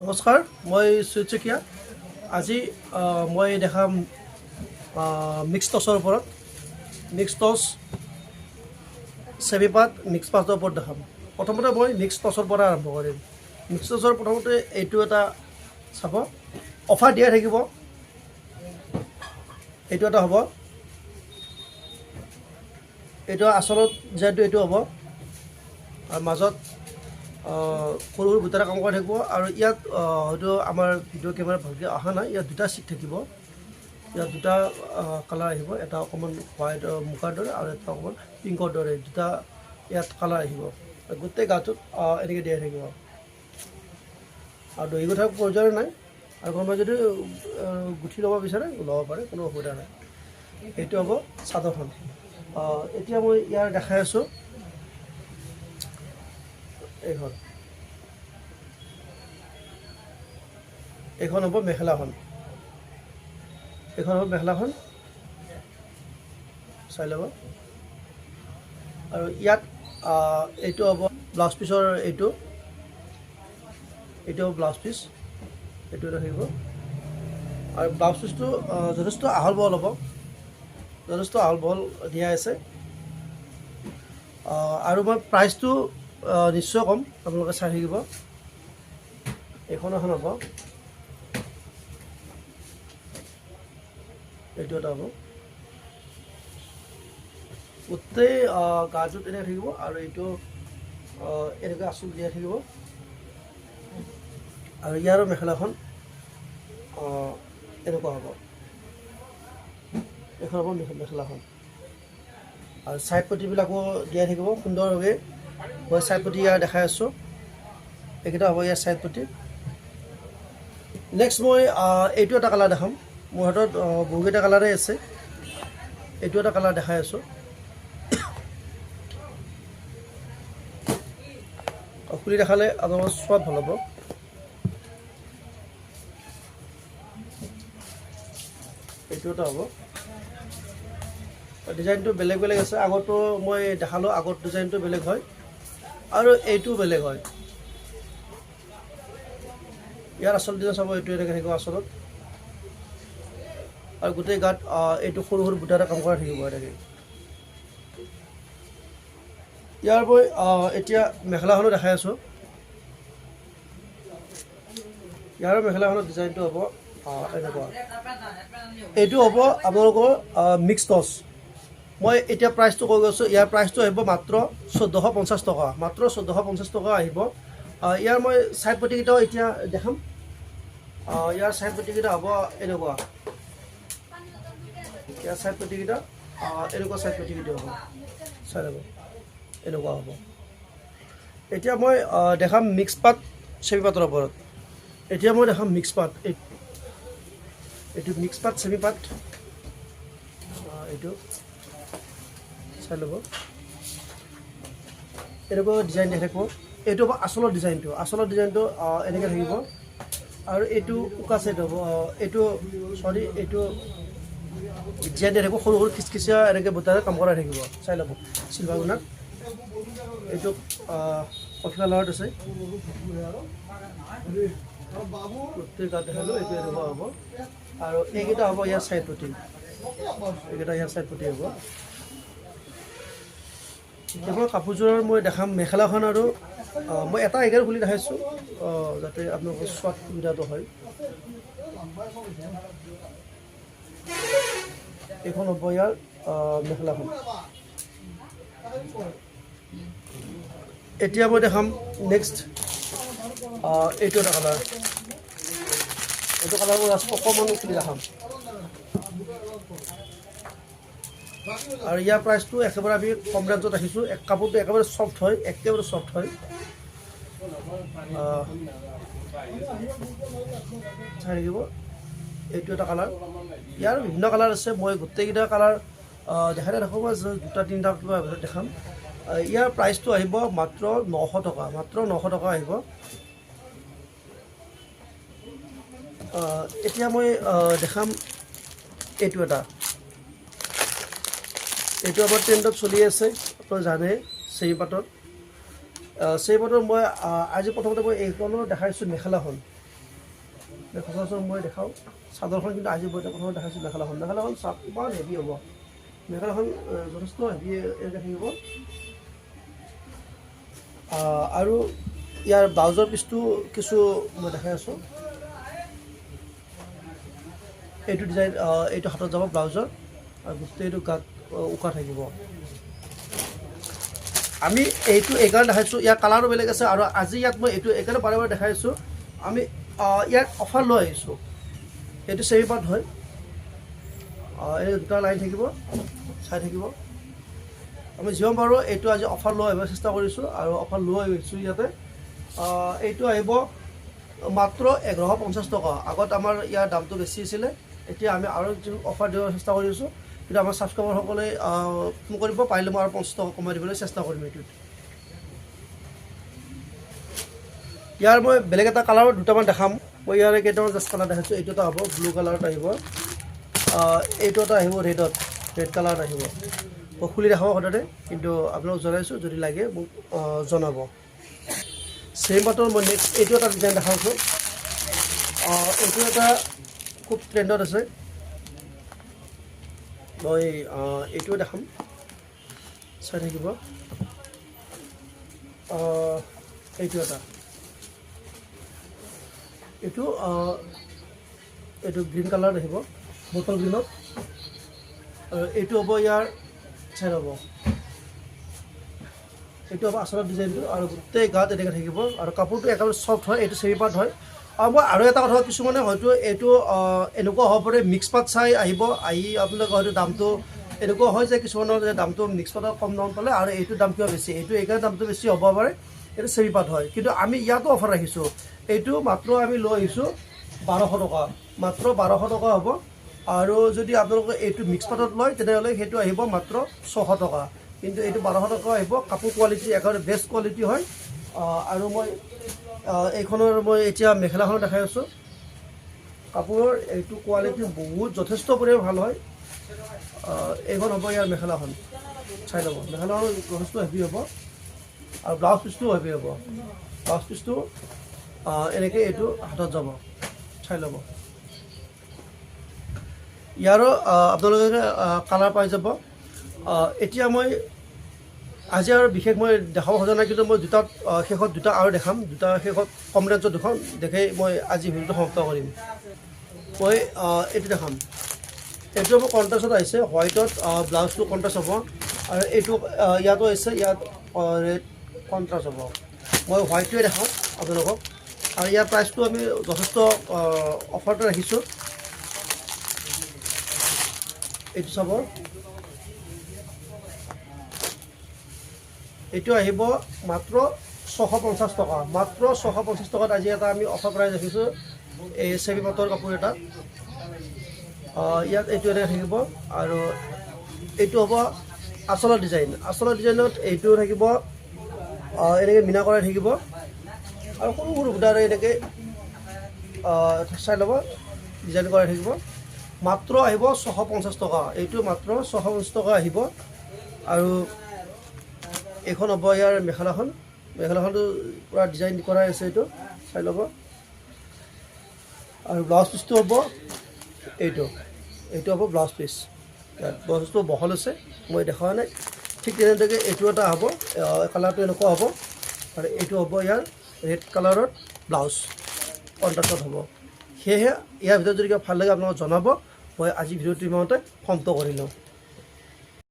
নমস্কাৰ, মই সুচেকিয়া। আজি মই দেখাম মিক্স টছৰ ওপৰত। মিক্স টছ চেমিপাত মিক্স পাতৰ ওপৰত দেখাম। প্ৰথমতে মই মিক্স টছৰ পৰা আৰম্ভ কৰিম। মিক্স টছৰ প্ৰথমতে এইটো এটা চাব, অফাৰ দিয়াই থাকিব। এইটো এটা হ'ব, এইটো আচলত যিহেতু এইটো হ'ব আৰু মাজত সৰু সৰু বুটাৰে কাম কৰি থাকিব। আৰু ইয়াত হয়তো আমাৰ ভিডিঅ' কেমেৰা ভালকৈ অহা নাই, ইয়াত দুটা চিট থাকিব। ইয়াত দুটা কালাৰ আহিব, এটা অকণমান হোৱাইট মুখাৰ দৰে আৰু এটা অকণমান পিংকৰ দৰে, দুটা ইয়াত কালাৰ আহিব। গোটেই গাটোত এনেকৈ দিয়াই থাকিব আৰু দহি গুঠাৰ প্ৰয়োজন নাই। আৰু কোনোবাই যদি গুঠি ল'ব বিচাৰে ল'ব পাৰে, কোনো অসুবিধা নাই। এইটো হ'ব চাদৰখন। এতিয়া মই ইয়াৰ দেখাই আছোঁ এইখন হ'ব মেখেলাখন। এইখন হ'ব মেখেলাখন, চাই ল'ব। আৰু ইয়াত এইটো হ'ব ব্লাউজ পিচৰ, এইটো হ'ব ব্লাউজ পিচ, এইটো থাকিব। আৰু ব্লাউজ পিচটো যথেষ্ট আহল বহল হ'ব, যথেষ্ট আহল বহল দিয়া আছে। আৰু মই প্ৰাইচটো নিশ্চয় ক'ম, আপোনালোকে চাই থাকিব। এইখন এখন হ'ব, এইটো এটা হ'ব। গোটেই গাটোত এনেকৈ থাকিব আৰু এইটো এনেকৈ আঁচল দিয়াই থাকিব। আৰু ইয়াৰো মেখেলাখন এনেকুৱা হ'ব, এইখন হ'ব মেখেলাখন। আৰু ছাইড পটিবিলাকো দিয়াই থাকিব সুন্দৰভাৱে। মই ছাইড পটি ইয়াৰ দেখাই আছোঁ, এইকেইটা হ'ব ইয়াৰ ছাইড পটি। নেক্সট মই এইটো এটা কালাৰ দেখাম। মোৰ হাতত বহুকেইটা কালাৰেই আছে, এইটো এটা কালাৰ দেখাই আছোঁ। খুলি দেখালে আপোনালোকৰ চোৱাত ভাল হ'ব। এইটো এটা হ'ব, ডিজাইনটো বেলেগ বেলেগ আছে। আগতো মই দেখালোঁ, আগত ডিজাইনটো বেলেগ হয় আৰু এইটো বেলেগ হয়। ইয়াৰ আচল ডিজাইন চাব, এইটো এনেকৈ থাকিব আচলত। আৰু গোটেই গাত এইটো সৰু সৰু বুটাৰে কাম কৰা থাকিব এনেকৈ। ইয়াৰ মই এতিয়া মেখেলাখনো দেখাই আছোঁ। ইয়াৰ মেখেলাখনৰ ডিজাইনটো হ'ব এনেকুৱা। এইটো হ'ব আপোনালোকৰ মিক্স টছ। মই এতিয়া প্ৰাইচটো কৈ গৈছোঁ। ইয়াৰ প্ৰাইচটো আহিব মাত্ৰ 1450 টকা, মাত্ৰ 1450 টকা আহিব। ইয়াৰ মই ছাইড পটিকেইটাও এতিয়া দেখাম। ইয়াৰ ছাইড পটিকেইটা হ'ব এনেকুৱা। ইয়াৰ ছাইড পটিকেইটা এনেকুৱা ছাইড পটিকেইটা হ'ব, চাই ল'ব, এনেকুৱা হ'ব। এতিয়া মই দেখাম মিক্স পাত চেমি পাতৰ ওপৰত। এতিয়া মই দেখাম মিক্স পাত। এইটো মিক্স পাত চেমি পাত, এইটো চাই ল'ব। এনেকুৱা ডিজাইন দিয়া থাকিব। এইটো হ'ব আচলৰ ডিজাইনটো। আচলৰ ডিজাইনটো এনেকৈ থাকিব। আৰু এইটো উকা চাইড হ'ব, এইটো এইটো ডিজাইন দিয়া থাকিব। সৰু সৰু খিচখিচীয়া এনেকৈ বুটাৰে কাম কৰাই থাকিব, চাই ল'ব। চিলভাৰ গুণাত এইটো কফি কালাৰত আছে। গোটেই গাত দেখালোঁ, এইটো এনেকুৱা হ'ব। আৰু এইকেইটা হ'ব ইয়াৰ ছাইড পটি, এইকেইটা ইয়াৰ ছাইড পটি হ'ব। কেৱল কাপোৰযোৰৰ মই দেখাম মেখেলাখন। আৰু মই এটা একেবাৰে খুলি দেখাইছোঁ যাতে আপোনালোকৰ চোৱাত সুবিধাটো হয়। এইখন হ'ব ইয়াৰ মেখেলাখন। এতিয়া মই দেখাম নেক্সট এইটো এটা কালাৰ। এইটো কালাৰ মই অকণমান খুলি দেখাম। আৰু ইয়াৰ প্ৰাইচটো একেবাৰে আমি কম ৰেঞ্জত ৰাখিছোঁ। কাপোৰটো একেবাৰে চফ্ট হয়, একেবাৰে চফ্ট হয়। চাই থাকিব, এইটো এটা কালাৰ। ইয়াৰ বিভিন্ন কালাৰ আছে, মই গোটেইকেইটা কালাৰ দেখাই নাথাকোঁ, দুটা তিনিটা কিবা দেখাম। ইয়াৰ প্ৰাইচটো আহিব মাত্ৰ 900 টকা, মাত্ৰ 900 টকা আহিব। এতিয়া মই দেখাম এইটো এটা। এইটো আমাৰ ট্ৰেণ্ডত চলি আছে, আপোনালোকে জানে, চেমি পাটত। চেমি পাটৰ মই আজি প্ৰথমতে মই এইখনো দেখাইছোঁ মেখেলাখন। সচৰাচৰ মই দেখাওঁ চাদৰখন, কিন্তু আজি মই প্ৰথমে দেখাইছোঁ মেখেলাখন। মেখেলাখন চাওক ইমান হেভি হ'ব, মেখেলাখন যথেষ্ট হেভি এনেকৈ থাকিব। আৰু ইয়াৰ ব্লাউজৰ পিচটো কিছু মই দেখাই আছোঁ। এইটো ডিজাইন, এইটো হাতত যাব ব্লাউজৰ, আৰু গোটেইটো গাত উকা থাকিব। আমি এইটো এইকাৰণে দেখাইছোঁ, ইয়াৰ কালাৰো বেলেগ আছে, আৰু আজি ইয়াত মই এইটো এইকাৰণে বাৰে বাৰে দেখাইছোঁ। আমি ইয়াত অফাৰ লৈ আহিছোঁ। এইটো চেমি পাট হয়, এই দুটা লাইন থাকিব, চাই থাকিব। আমি যিমান পাৰোঁ এইটো আজি অফাৰ লৈ আহিব চেষ্টা কৰিছোঁ, আৰু অফাৰ লৈ আহিছোঁ ইয়াতে। এইটো আহিব মাত্ৰ 1150 টকা। আগত আমাৰ ইয়াৰ দামটো বেছি আছিলে, এতিয়া আমি আৰু অফাৰ দিব চেষ্টা কৰিছোঁ। কিন্তু আমাৰ ছাবস্ক্ৰাইবাৰসকলে ফোন কৰিব, পাৰিলে মই আৰু 50 টকা কমাই দিবলৈ চেষ্টা কৰিম এইটোত। ইয়াৰ মই বেলেগ এটা কালাৰৰ দুটামান দেখাম। মই ইয়াৰে কেইটামান জাষ্ট কালাৰ দেখাইছোঁ। এইটো এটা হ'ব ব্লু কালাৰত আহিব, এইটো এটা আহিব ৰেডত, ৰেড কালাৰত আহিব। মই খুলি দেখাব সদায়, কিন্তু আপোনালোকক জনাইছোঁ, যদি লাগে মোক জনাব। চেম পাটৰ মই নেক্সট এইটো এটা ডিজাইন দেখাইছোঁ। এইটো এটা খুব ট্ৰেণ্ডত আছে, মই এইটোও দেখাম, চাই থাকিব। এইটো এটা, এইটো গ্ৰীণ কালাৰত আহিব, বটল গ্ৰীণত। আৰু এইটো হ'ব ইয়াৰ চাইড হ'ব, এইটো হ'ব আচলৰ ডিজাইনটো, আৰু গোটেই গাত এনেকৈ থাকিব, আৰু কাপোৰটো একেবাৰে চফ্ট হয়। এইটো চেমি পাট হয়। আৰু মই আৰু এটা কথা, কিছুমানে হয়তো এইটো এনেকুৱা হ'ব পাৰে, মিক্স পাট চাই আহিব, আহি আপোনালোকে হয়তো দামটো এনেকুৱা হয় যে কিছুমানৰ যে দামটো মিক্স পাটত কম দাম পালে, আৰু এইটোৰ দাম কিয় বেছি, এইটো এইকাৰণে দামটো বেছি হ'ব পাৰে, এইটো চেমি পাট হয়। কিন্তু আমি ইয়াতো অফাৰ ৰাখিছোঁ। এইটো মাত্ৰ আমি লৈ আহিছোঁ 1200 টকা, মাত্ৰ 1200 টকা হ'ব। আৰু যদি আপোনালোকে এইটো মিক্স পাটত লয়, তেনেহ'লে সেইটো আহিব মাত্ৰ 600 টকা। কিন্তু এইটো 1200 টকা আহিব। কাপোৰ কোৱালিটি একেবাৰে বেষ্ট কোৱালিটি হয়। আৰু মই এইখনৰ মই এতিয়া মেখেলাখন দেখাই আছোঁ। কাপোৰৰ এইটো কোৱালিটি বহুত যথেষ্ট পৰিমাণে ভাল হয়। এইখন হ'ব ইয়াৰ মেখেলাখন, চাই ল'ব। মেখেলাখন যথেষ্ট হেভি হ'ব, আৰু ব্লাউজ পিচটোও হেভি হ'ব। ব্লাউজ পিচটো এনেকৈ এইটো হাতত যাব, চাই ল'ব। ইয়াৰো আপোনালোকে কালাৰ পাই যাব। এতিয়া মই আজি আৰু বিশেষ মই দেখাব খোজা নাই, কিন্তু মই দুটাত শেষত দুটা আৰু দেখাম। দুটা শেষত কম ৰেঞ্জত দুখন দেখাই মই আজি ভিডিঅ'টো সমাপ্ত কৰিম। মই এইটো দেখাম। এইটো হ'ব কণ্ট্ৰাষ্টত আহিছে, হোৱাইটত ব্লাউজটো কণ্ট্ৰাষ্ট হ'ব, আৰু এইটো ইয়াতো আহিছে, ইয়াত ৰেড কণ্ট্ৰাষ্ট হ'ব। মই হোৱাইটটোৱে দেখাওঁ আপোনালোকক। আৰু ইয়াৰ প্ৰাইচটো আমি যথেষ্ট অফাৰতে ৰাখিছোঁ। এইটো চাব, এইটো আহিব মাত্ৰ 650 টকা, মাত্ৰ 650 টকাত আজি এটা আমি অফাৰ প্ৰাইচ ৰাখিছোঁ। এই চেমি পাটৰ কাপোৰ এটা, ইয়াত এইটো এনেকৈ থাকিব, আৰু এইটো হ'ব আচলৰ ডিজাইন। আচলৰ ডিজাইনত এইটো থাকিব এনেকৈ মিনা কৰাই থাকিব, আৰু সৰু সৰু বুটাৰে এনেকৈ চাই ল'ব, ডিজাইন কৰাই থাকিব। মাত্ৰ আহিব 650 টকা, এইটো মাত্ৰ 650 টকা আহিব। আৰু এইখন হ'ব ইয়াৰ মেখেলাখন। মেখেলাখনটো পূৰা ডিজাইন কৰাই আছে, এইটো চাই ল'ব। আৰু ব্লাউজ পিচটো হ'ব এইটো হ'ব ব্লাউজ পিচ। ইয়াত ব্লাউজটো বহল আছে, মই দেখুওৱা নাই। ঠিক তেনেদৰে এইটো এটা হ'ব, কালাৰটো এনেকুৱা হ'ব, আৰু এইটো হ'ব ইয়াৰ ৰেড কালাৰত ব্লাউজ কণ্ট্ৰাষ্টত হ'ব। সেয়েহে ইয়াৰ ভিতৰত যদি কিবা ভাল লাগে আপোনালোকক জনাব। মই আজি ভিডিঅ'টো ইমানতে সমাপ্ত কৰিলোঁ।